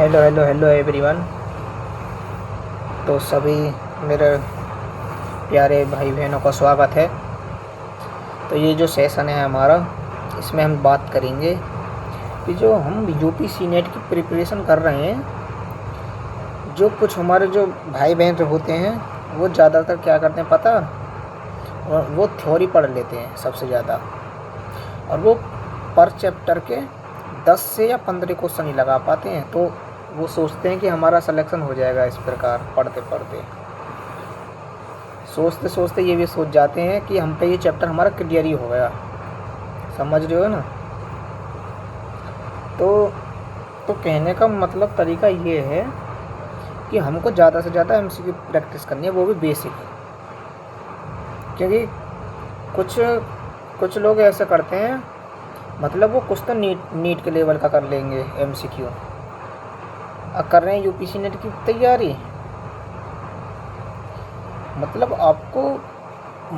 Hello hello hello everyone. तो सभी मेरे प्यारे भाई बहनों का स्वागत है। तो ये जो सेशन है हमारा, इसमें हम बात करेंगे कि जो हम यूपीसी नेट की प्रिपरेशन कर रहे हैं, जो कुछ हमारे जो भाई बहन होते हैं वो ज़्यादातर क्या करते हैं पता, वो थ्योरी पढ़ लेते हैं सबसे ज़्यादा, और वो पर चैप्टर के 10 से या 15 क्वेश्चन ही लगा पाते हैं। तो वो सोचते हैं कि हमारा सिलेक्शन हो जाएगा इस प्रकार पढ़ते पढ़ते। सोचते सोचते ये भी सोच जाते हैं कि हम पे ये चैप्टर हमारा क्लियर ही हो गया। समझ रहे हो ना? तो कहने का मतलब तरीका ये है कि हमको ज़्यादा से ज़्यादा एमसीक्यू प्रैक्टिस करनी है, वो भी बेसिक। क्योंकि कुछ कुछ लोग ऐसे करते हैं, मतलब वो कुछ तो नीट के लेवल का कर लेंगे एमसीक्यू, कर रहे हैं यूपीसी नेट की तैयारी। मतलब आपको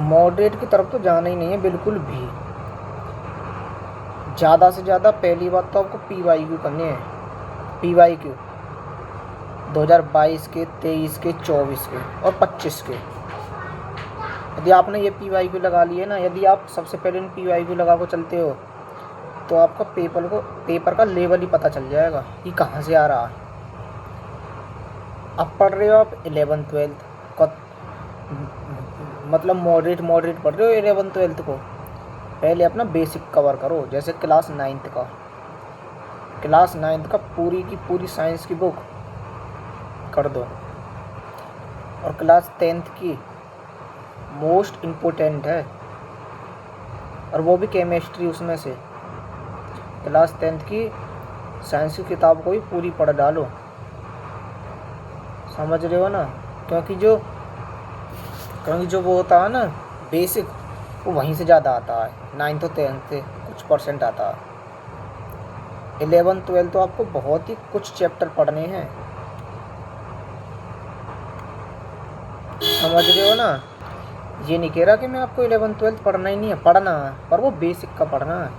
मॉडरेट की तरफ तो जाना ही नहीं है बिल्कुल भी। ज़्यादा से ज़्यादा पहली बात तो आपको पीवाईक्यू करनी है। पीवाईक्यू 2022 के, 23 के, 24 के और 25 के। यदि आपने ये पीवाईक्यू लगा लिए ना, यदि आप सबसे पहले इन पीवाईक्यू लगा को चलते हो तो आपका पेपर का लेवल ही पता चल जाएगा कि कहाँ से आ रहा है। अब पढ़ रहे हो आप 11th-12th का, मतलब मॉडरेट पढ़ रहे हो 11th-12th को, पहले अपना बेसिक कवर करो। जैसे क्लास 9th का पूरी की पूरी साइंस की बुक कर दो, और क्लास 10th की मोस्ट इम्पोर्टेंट है, और वो भी केमिस्ट्री उसमें से। क्लास 10th की साइंस की किताब को भी पूरी पढ़ डालो। समझ रहे हो ना? क्योंकि जो वो होता है ना बेसिक, वो वहीं से ज़्यादा आता है। 9th और 10th से कुछ परसेंट आता है। 11th-12th तो आपको बहुत ही कुछ चैप्टर पढ़ने हैं। समझ रहे हो ना? ये नहीं कह रहा कि मैं आपको 11th-12th पढ़ना ही नहीं है, पढ़ना है, पर वो बेसिक का पढ़ना है।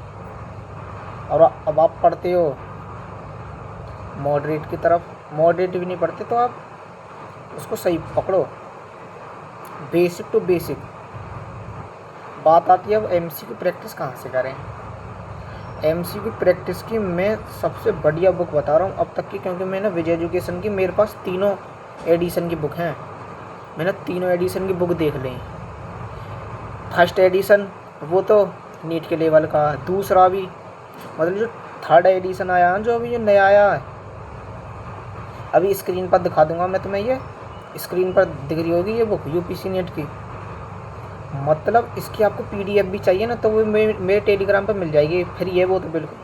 और अब आप पढ़ते हो मॉडरेट की तरफ, मॉडरेट भी नहीं पढ़ते तो आप उसको सही पकड़ो, बेसिक टू बेसिक। बात आती है अब एमसीक्यू प्रैक्टिस कहाँ से करें। एमसीक्यू प्रैक्टिस की मैं सबसे बढ़िया बुक बता रहा हूँ अब तक की, क्योंकि मैंने विजय एजुकेशन की, मेरे पास तीनों एडिशन की बुक हैं। मैंने तीनों एडिशन की बुक देख ली। फर्स्ट एडिशन वो तो नीट के लेवल का, दूसरा भी, मतलब जो थर्ड एडिशन आया है, जो अभी जो नया आया है, अभी स्क्रीन पर दिखा दूंगा मैं तुम्हें। ये स्क्रीन पर दिख रही होगी ये बुक यूपीसी नेट की। मतलब इसकी आपको पीडीएफ भी चाहिए ना, तो वो मेरे टेलीग्राम पर मिल जाएगी। फिर ये वो तो बिल्कुल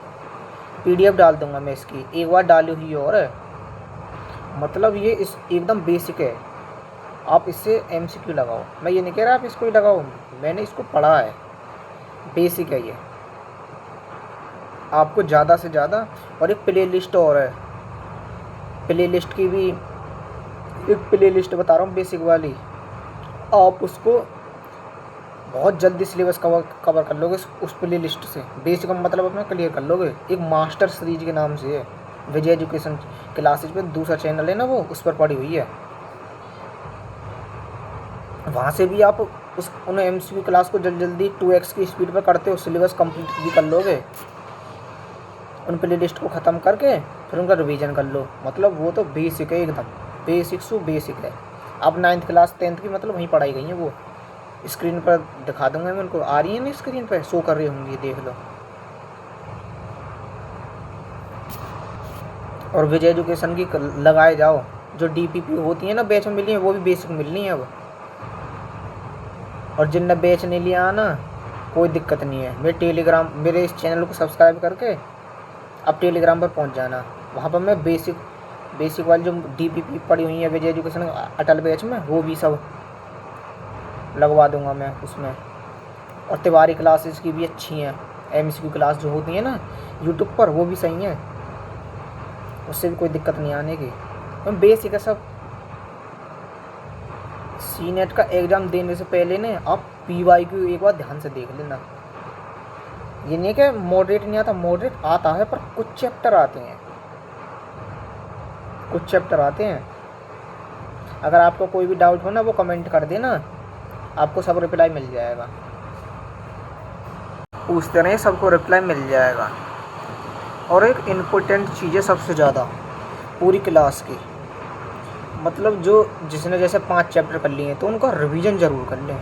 पीडीएफ डाल दूंगा मैं इसकी, एक बार डाली हुई और है। मतलब ये इस एकदम बेसिक है, आप इससे एमसीक्यू लगाओ। मैं ये नहीं कह रहा आप इसको ही लगाओ, मैंने इसको पढ़ा है, बेसिक है ये। आपको ज़्यादा से ज़्यादा, और एक प्ले लिस्ट और है, प्ले लिस्ट की भी एक प्ले लिस्ट बता रहा हूँ बेसिक वाली। आप उसको बहुत जल्दी सिलेबस कवर कर लोगे उस प्ले लिस्ट से। बेसिक का मतलब अपना क्लियर कर लोगे। एक मास्टर सीरीज के नाम से है, विजय एजुकेशन क्लासेज पे दूसरा चैनल है ना, वो उस पर पड़ी हुई है। वहाँ से भी आप उन एमसीक्यू क्लास को जल्दी 2x की स्पीड पर करते हो, सिलेबस कंप्लीट भी कर लोगे। उन प्ले लिस्ट को ख़त्म करके फिर उनका रिवीजन कर लो। मतलब वो तो बेसिक है, एकदम बेसिक टू बेसिक है। अब 9th क्लास 10th की मतलब वहीं पढ़ाई गई है। वो स्क्रीन पर दिखा दूंगा मैं उनको, आ रही है ना स्क्रीन पर, शो कर रही होंगी, देख लो। और विजय एजुकेशन की लगाए जाओ, जो डीपीपी होती है ना बैच में मिली है, वो भी बेसिक मिलनी है अब। और जिनने बैच नहीं लिया ना, कोई दिक्कत नहीं है। मेरे इस चैनल को सब्सक्राइब करके अब टेलीग्राम पर पहुंच जाना। वहाँ पर मैं बेसिक वाली जो डीपीपी पड़ी हुई है विजय एजुकेशन अटल बैच में, वो भी सब लगवा दूंगा मैं उसमें। और तिवारी क्लासेस की भी अच्छी हैं, एमसीक्यू क्लास जो होती है ना यूट्यूब पर, वो भी सही है, उससे भी कोई दिक्कत नहीं आने की। तो बेसिक है सब। सीनेट का एग्ज़ाम देने से पहले ना आप पीवाईक्यू एक बार ध्यान से देख लेना। ये नहीं कि मॉडरेट नहीं आता, मॉडरेट आता है, पर कुछ चैप्टर आते हैं कुछ चैप्टर आते हैं। अगर आपको कोई भी डाउट हो ना, वो कमेंट कर देना, आपको सब रिप्लाई मिल जाएगा। पूछते रहे, सबको रिप्लाई मिल जाएगा। और एक इम्पोर्टेंट चीज़ है सबसे ज़्यादा पूरी क्लास की, मतलब जो जिसने जैसे 5 चैप्टर कर लिए हैं तो उनका रिवीजन ज़रूर कर लें,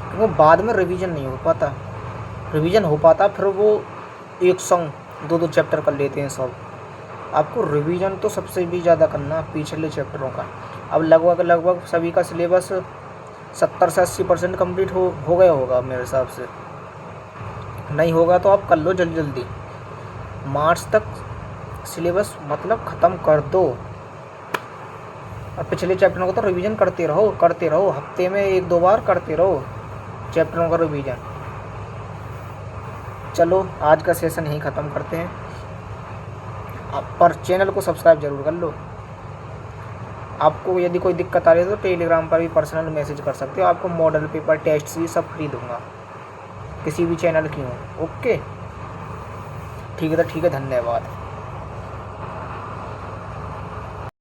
क्योंकि बाद में रिवीजन नहीं हो पाता। रिवीजन हो पाता फिर वो एक संग 2-2 चैप्टर कर लेते हैं सब। आपको रिवीजन तो सबसे भी ज़्यादा करना पिछले चैप्टरों का। अब लगभग सभी का सिलेबस 70 से 80% कम्प्लीट हो गया होगा मेरे हिसाब से। नहीं होगा तो आप कर लो जल्दी, मार्च तक सिलेबस मतलब ख़त्म कर दो। और पिछले चैप्टरों को तो रिवीजन करते रहो, हफ्ते में 1-2 बार करते रहो चैप्टरों का रिवीजन। चलो आज का सेशन यहीं ख़त्म करते हैं। आप पर चैनल को सब्सक्राइब ज़रूर कर लो। आपको यदि कोई दिक्कत आ रही है तो टेलीग्राम पर भी पर्सनल मैसेज कर सकते हो। आपको मॉडल पेपर, टेस्ट भी सब फ्री दूंगा, किसी भी चैनल की हो। ओके, ठीक है, तो ठीक है, धन्यवाद।